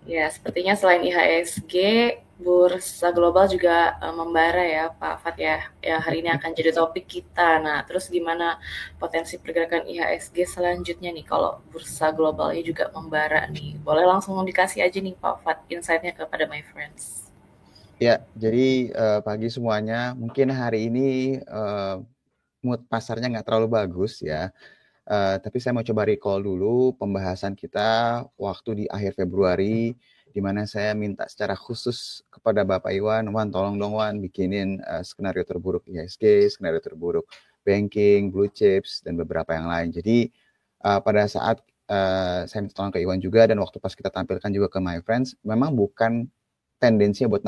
Ya, sepertinya selain IHSG, bursa global juga membara ya, Pak Fat ya. Ya, hari ini akan jadi topik kita. Nah, terus gimana potensi pergerakan IHSG selanjutnya nih kalau bursa globalnya juga membara nih. Boleh langsung dikasih aja nih Pak Fat insight-nya kepada my friends. Ya, jadi pagi semuanya. Mungkin hari ini mood pasarnya nggak terlalu bagus ya. Tapi saya mau coba recall dulu pembahasan kita waktu di akhir Februari, di mana saya minta secara khusus kepada Bapak Iwan, Wan tolong dong Wan bikinin skenario terburuk IHSG, skenario terburuk banking, blue chips, dan beberapa yang lain. Jadi pada saat saya minta tolong ke Iwan juga dan waktu pas kita tampilkan juga ke My Friends, memang bukan tendensinya buat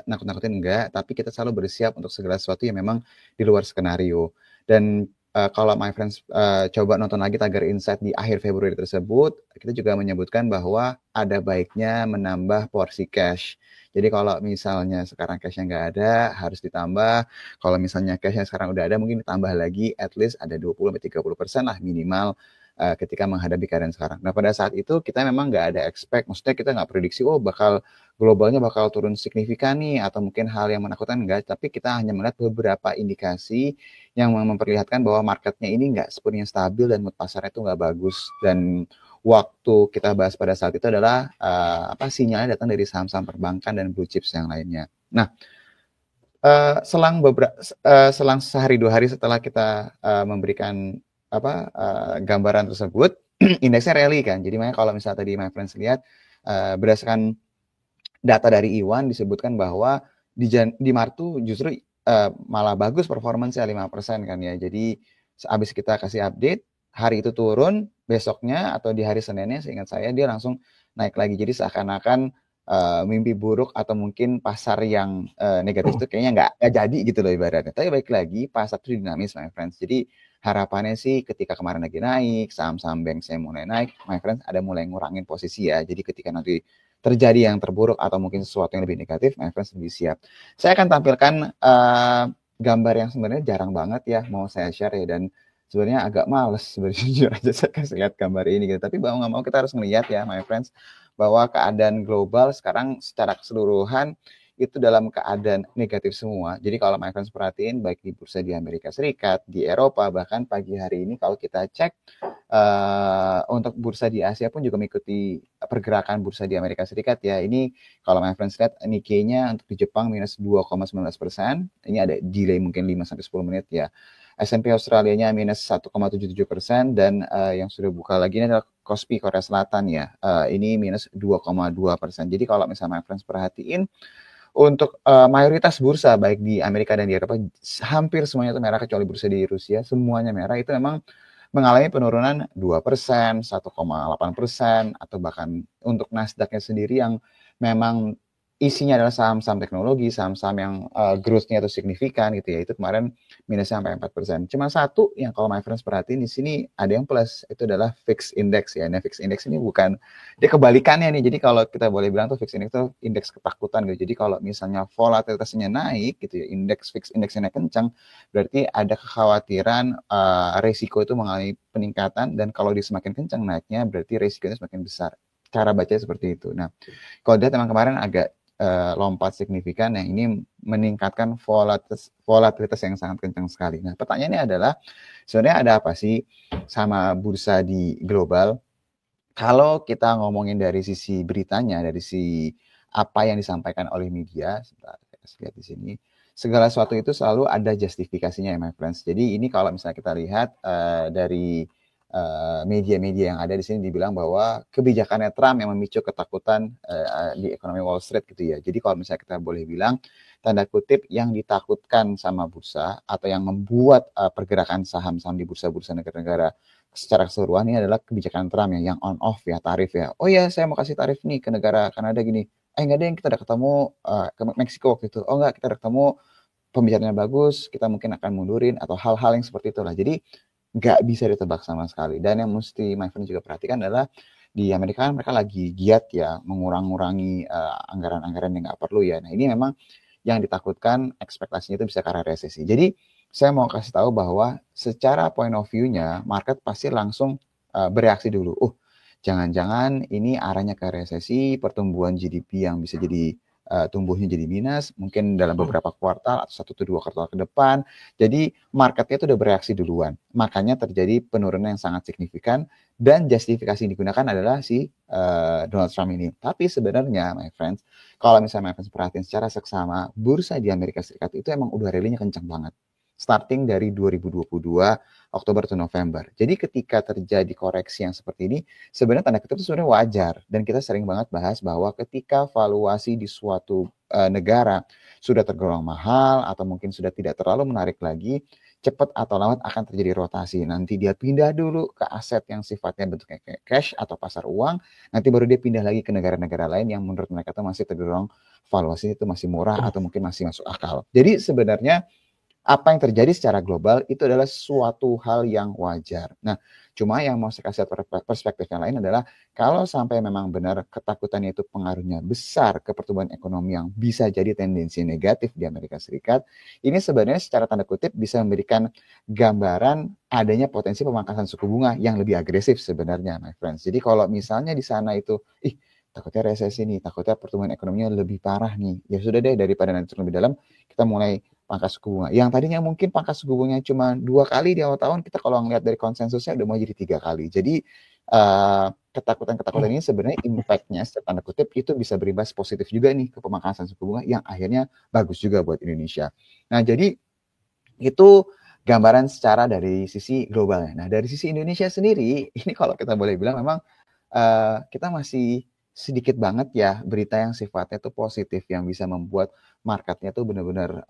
nakut-nakutin enggak, tapi kita selalu bersiap untuk segala sesuatu yang memang di luar skenario. Dan kalau My Friends coba nonton lagi Tagar Insight di akhir Februari tersebut, kita juga menyebutkan bahwa ada baiknya menambah porsi cash. Jadi kalau misalnya sekarang cashnya nggak ada, harus ditambah. Kalau misalnya cashnya sekarang udah ada, mungkin ditambah lagi, at least ada 20-30% lah minimal ketika menghadapi keadaan sekarang. Nah pada saat itu kita memang nggak ada expect, maksudnya kita nggak prediksi, oh bakal globalnya bakal turun signifikan nih, atau mungkin hal yang menakutkan enggak, tapi kita hanya melihat beberapa indikasi yang memperlihatkan bahwa marketnya ini nggak sepenuhnya stabil dan mood pasarnya itu nggak bagus. Dan waktu kita bahas pada saat itu adalah apa sinyalnya datang dari saham-saham perbankan dan blue chips yang lainnya. Nah, selang sehari dua hari setelah kita memberikan gambaran tersebut, indeksnya rally kan. Jadi makanya kalau misalnya tadi my friends lihat berdasarkan data dari Iwan disebutkan bahwa di Maret tuh justru malah bagus performance-nya 5% kan ya. Jadi habis kita kasih update, hari itu turun, besoknya atau di hari Seninnya seingat saya dia langsung naik lagi. Jadi seakan-akan mimpi buruk atau mungkin pasar yang negatif itu kayaknya nggak jadi gitu loh ibaratnya. Tapi baik lagi pasar itu dinamis my friends. Jadi harapannya sih ketika kemarin lagi naik, saham-saham bank saya mulai naik, my friends ada mulai ngurangin posisi ya. Jadi ketika nanti terjadi yang terburuk atau mungkin sesuatu yang lebih negatif, my friends lebih siap. Saya akan tampilkan gambar yang sebenarnya jarang banget ya mau saya share ya, dan sebenarnya agak males sebenarnya jujur aja saya kasih lihat gambar ini gitu. Tapi mau nggak mau kita harus melihat ya, my friends, bahwa keadaan global sekarang secara keseluruhan itu dalam keadaan negatif semua. Jadi kalau my friends perhatiin, baik di bursa di Amerika Serikat, di Eropa, bahkan pagi hari ini kalau kita cek untuk bursa di Asia pun juga mengikuti pergerakan bursa di Amerika Serikat ya. Ini kalau my friends lihat Nikkei-nya untuk di Jepang minus 2,19%. Ini ada delay mungkin 5-10 menit ya. S&P Australia-nya minus 1,77% dan yang sudah buka lagi ini adalah Kospi Korea Selatan ya. Ini minus 2,2%. Jadi kalau misalnya my friends perhatiin untuk mayoritas bursa baik di Amerika dan di Eropa hampir semuanya itu merah kecuali bursa di Rusia, semuanya merah. Itu memang mengalami penurunan 2%, 1,8%, atau bahkan untuk Nasdaq-nya sendiri yang memang isinya adalah saham-saham teknologi, saham-saham yang growth-nya itu signifikan gitu ya. Itu kemarin minusnya sampai 4%. Cuma satu yang kalau my friends perhatiin di sini ada yang plus, itu adalah fixed index ya. Nah, fixed index ini bukan, dia kebalikannya nih. Jadi kalau kita boleh bilang tuh fixed index itu indeks ketakutan gitu. Jadi kalau misalnya volatilitasnya naik gitu ya, indeks fixed indexnya naik kencang, berarti ada kekhawatiran resiko itu mengalami peningkatan, dan kalau dia semakin kencang naiknya berarti resikonya semakin besar. Cara bacanya seperti itu. Nah, kalau dia memang kemarin agak lompat signifikan, yang ini meningkatkan volatilitas yang sangat kencang sekali. Nah, pertanyaannya adalah sebenarnya ada apa sih sama bursa di global? Kalau kita ngomongin dari sisi beritanya, dari sisi apa yang disampaikan oleh media, sebentar, saya lihat di sini, segala sesuatu itu selalu ada justifikasinya ya, my friends. Jadi ini kalau misalnya kita lihat dari media-media yang ada di sini dibilang bahwa kebijakannya Trump yang memicu ketakutan di ekonomi Wall Street gitu ya. Jadi kalau misalnya kita boleh bilang tanda kutip yang ditakutkan sama bursa atau yang membuat pergerakan saham-saham di bursa-bursa negara-negara secara keseluruhan ini adalah kebijakan Trump ya, yang on off ya, tarif ya. Oh ya, saya mau kasih tarif nih ke negara Kanada gini. Enggak deh, kita udah ketemu ke Meksiko waktu itu. Oh enggak, kita udah ketemu, pembicaraannya bagus, kita mungkin akan mundurin atau hal-hal yang seperti itulah. Jadi nggak bisa ditebak sama sekali. Dan yang mesti my friend juga perhatikan adalah di Amerika kan mereka lagi giat ya mengurangi anggaran-anggaran yang nggak perlu ya. Nah ini memang yang ditakutkan ekspektasinya itu bisa karena resesi. Jadi saya mau kasih tahu bahwa secara point of view-nya market pasti langsung bereaksi dulu. jangan-jangan ini arahnya ke resesi, pertumbuhan GDP yang bisa jadi tumbuhnya jadi minus, mungkin dalam beberapa kuartal atau 1 atau 2 kuartal ke depan. Jadi marketnya itu udah bereaksi duluan. Makanya terjadi penurunan yang sangat signifikan dan justifikasi yang digunakan adalah si Donald Trump ini. Tapi sebenarnya, my friends, kalau misalnya my friends perhatiin secara seksama, bursa di Amerika Serikat itu emang udah rally-nya kencang banget. Starting dari 2022 Oktober ke November. Jadi ketika terjadi koreksi yang seperti ini, sebenarnya tanda kutip itu sebenarnya wajar. Dan kita sering banget bahas bahwa ketika valuasi di suatu negara sudah tergolong mahal atau mungkin sudah tidak terlalu menarik lagi, cepat atau lambat akan terjadi rotasi. Nanti dia pindah dulu ke aset yang sifatnya bentuknya kayak cash atau pasar uang, nanti baru dia pindah lagi ke negara-negara lain yang menurut mereka itu masih tergolong valuasi itu masih murah atau mungkin masih masuk akal. Jadi sebenarnya apa yang terjadi secara global itu adalah suatu hal yang wajar. Nah, cuma yang mau saya kasih perspektif yang lain adalah kalau sampai memang benar ketakutannya itu pengaruhnya besar ke pertumbuhan ekonomi yang bisa jadi tendensi negatif di Amerika Serikat, ini sebenarnya secara tanda kutip bisa memberikan gambaran adanya potensi pemangkasan suku bunga yang lebih agresif sebenarnya, my friends. Jadi kalau misalnya di sana itu, takutnya resesi nih, takutnya pertumbuhan ekonominya lebih parah nih, ya sudah deh daripada nanti lebih dalam, kita mulai pangkas suku bunga. Yang tadinya mungkin pangkas suku bunganya cuma 2 kali di awal tahun, kita kalau ngeliat dari konsensusnya udah mau jadi 3 kali. Jadi ketakutan-ketakutan ini sebenarnya impact-nya secara tanda kutip itu bisa berimbas positif juga nih ke pemangkasan suku bunga yang akhirnya bagus juga buat Indonesia. Nah, jadi itu gambaran secara dari sisi globalnya. Nah, dari sisi Indonesia sendiri, ini kalau kita boleh bilang memang kita masih sedikit banget ya berita yang sifatnya itu positif yang bisa membuat marketnya tuh benar-benar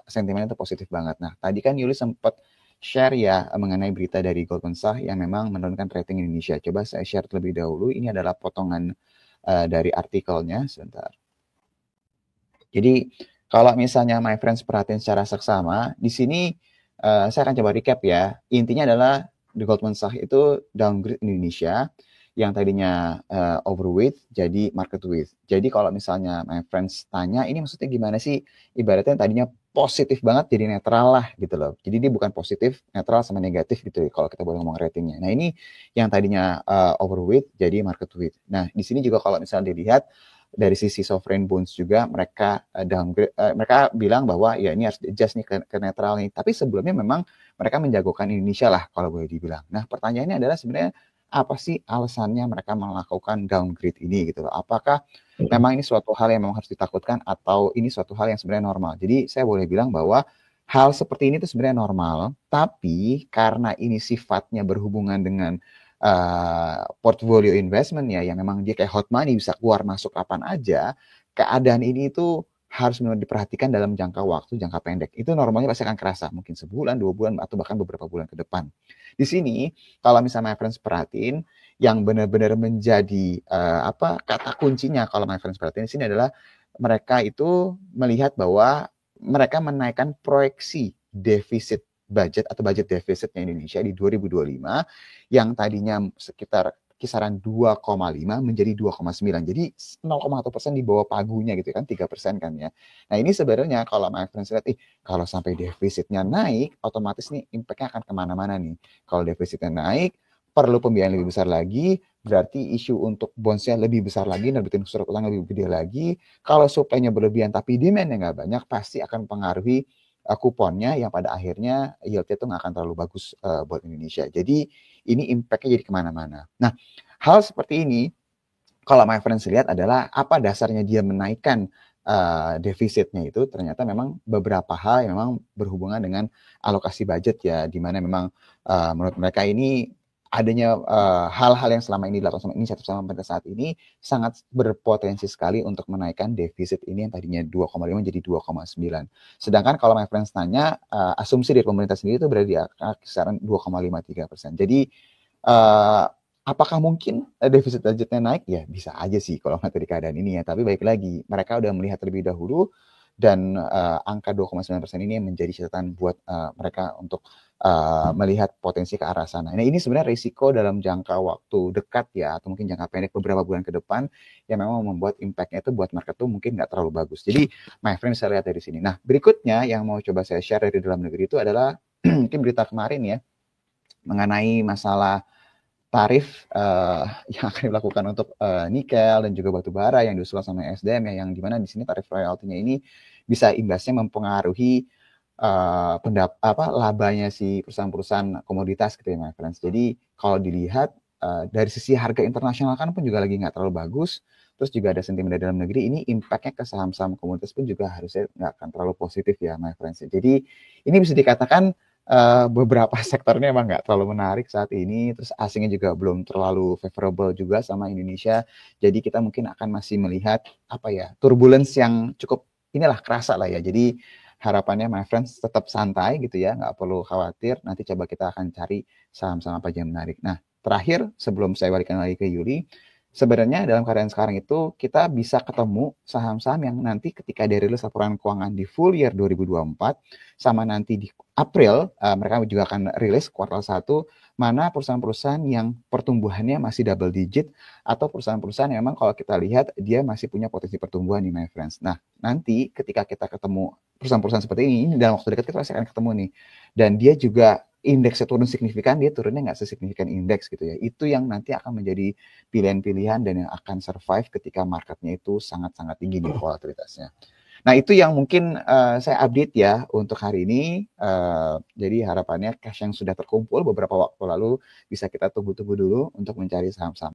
sentimennya tuh positif banget. Nah, tadi kan Yuli sempat share ya mengenai berita dari Goldman Sachs yang memang menurunkan rating Indonesia. Coba saya share terlebih dahulu. Ini adalah potongan dari artikelnya sebentar. Jadi kalau misalnya my friends perhatiin secara seksama, di sini saya akan coba recap ya. Intinya adalah The Goldman Sachs itu downgrade Indonesia yang tadinya overweight jadi market weight. Jadi kalau misalnya my friends tanya, ini maksudnya gimana sih? Ibaratnya tadinya positif banget jadi netral lah gitu loh. Jadi dia bukan positif, netral sama negatif gitu ya, kalau kita boleh ngomong ratingnya. Nah ini yang tadinya overweight jadi market weight. Nah di sini juga kalau misalnya dilihat dari sisi sovereign bonds juga mereka downgrade, mereka bilang bahwa ya ini harus adjust nih ke netral nih. Tapi sebelumnya memang mereka menjagokan Indonesia lah kalau boleh dibilang. Nah pertanyaannya adalah sebenarnya apa sih alasannya mereka melakukan downgrade ini gitu loh. Apakah memang ini suatu hal yang memang harus ditakutkan atau ini suatu hal yang sebenarnya normal. Jadi saya boleh bilang bahwa hal seperti ini itu sebenarnya normal, tapi karena ini sifatnya berhubungan dengan portfolio investment ya, yang memang dia kayak hot money bisa keluar masuk kapan aja, keadaan ini itu harus benar diperhatikan dalam jangka waktu, jangka pendek. Itu normalnya pasti akan kerasa, mungkin sebulan, 2 bulan, atau bahkan beberapa bulan ke depan. Di sini, kalau misalnya my friends perhatiin, yang benar-benar menjadi kata kuncinya kalau my friends perhatiin di sini adalah mereka itu melihat bahwa mereka menaikkan proyeksi defisit budget atau budget defisitnya Indonesia di 2025 yang tadinya sekitar kisaran 2,5 menjadi 2,9. Jadi 0,1% di bawah pagunya gitu kan, 3% kan ya. Nah ini sebenarnya kalau my friends lihat, kalau sampai defisitnya naik, otomatis nih impact-nya akan kemana-mana nih. Kalau defisitnya naik, perlu pembiayaan lebih besar lagi, berarti isu untuk bonds-nya lebih besar lagi, nerbitin surat utang lebih gede lagi. Kalau supply-nya berlebihan tapi demand-nya nggak banyak, pasti akan mempengaruhi kuponnya yang pada akhirnya yield-nya itu nggak akan terlalu bagus buat Indonesia. Jadi ini impact-nya jadi kemana-mana. Nah, hal seperti ini, kalau my friends lihat adalah apa dasarnya dia menaikkan defisitnya itu, ternyata memang beberapa hal yang memang berhubungan dengan alokasi budget ya, di mana memang menurut mereka ini adanya hal-hal yang selama ini dilakukan sama inisiatif sama pemerintah saat ini sangat berpotensi sekali untuk menaikkan defisit ini yang tadinya 2,5 jadi 2,9. Sedangkan kalau my friends tanya, asumsi dari pemerintah sendiri itu berada di kisaran 2,53%. Jadi apakah mungkin defisit budgetnya naik? Ya bisa aja sih kalau nggak dari keadaan ini ya. Tapi baik lagi, mereka udah melihat terlebih dahulu dan angka 2,9% ini menjadi catatan buat mereka untuk melihat potensi ke arah sana. Nah ini sebenarnya risiko dalam jangka waktu dekat ya, atau mungkin jangka pendek beberapa bulan ke depan yang memang membuat impact-nya itu buat market tuh mungkin nggak terlalu bagus. Jadi my friend saya lihat dari sini. Nah berikutnya yang mau coba saya share dari dalam negeri itu adalah mungkin berita kemarin ya mengenai masalah tarif yang akan dilakukan untuk nikel dan juga batu bara yang diusul sama SDM ya, yang dimana di sini tarif royaltinya ini bisa imbasnya mempengaruhi labanya si perusahaan-perusahaan komoditas gitu ya, my friends. Jadi kalau dilihat dari sisi harga internasional kan pun juga lagi nggak terlalu bagus, terus juga ada sentimen dari dalam negeri, ini impact-nya ke saham-saham komoditas pun juga harusnya nggak akan terlalu positif ya, my friends. Jadi ini bisa dikatakan beberapa sektornya emang nggak terlalu menarik saat ini, terus asingnya juga belum terlalu favorable juga sama Indonesia. Jadi kita mungkin akan masih melihat turbulence yang cukup inilah kerasa lah ya. Jadi harapannya my friends tetap santai gitu ya, nggak perlu khawatir. Nanti coba kita akan cari saham-saham apa aja yang menarik. Nah, terakhir sebelum saya balikan lagi ke Yuli, sebenarnya dalam keadaan sekarang itu kita bisa ketemu saham-saham yang nanti ketika dirilis laporan keuangan di full year 2024 sama nanti di April mereka juga akan rilis kuartal 1 mana perusahaan-perusahaan yang pertumbuhannya masih double digit atau perusahaan-perusahaan yang memang kalau kita lihat dia masih punya potensi pertumbuhan nih my friends. Nah, nanti ketika kita ketemu perusahaan-perusahaan seperti ini dalam waktu dekat kita pasti akan ketemu nih. Dan dia juga indeksnya turun signifikan, dia turunnya nggak sesignifikan indeks gitu ya. Itu yang nanti akan menjadi pilihan-pilihan dan yang akan survive ketika marketnya itu sangat-sangat tinggi nih volatilitasnya. Nah, itu yang mungkin saya update ya untuk hari ini. Jadi harapannya cash yang sudah terkumpul beberapa waktu lalu bisa kita tunggu-tunggu dulu untuk mencari saham-saham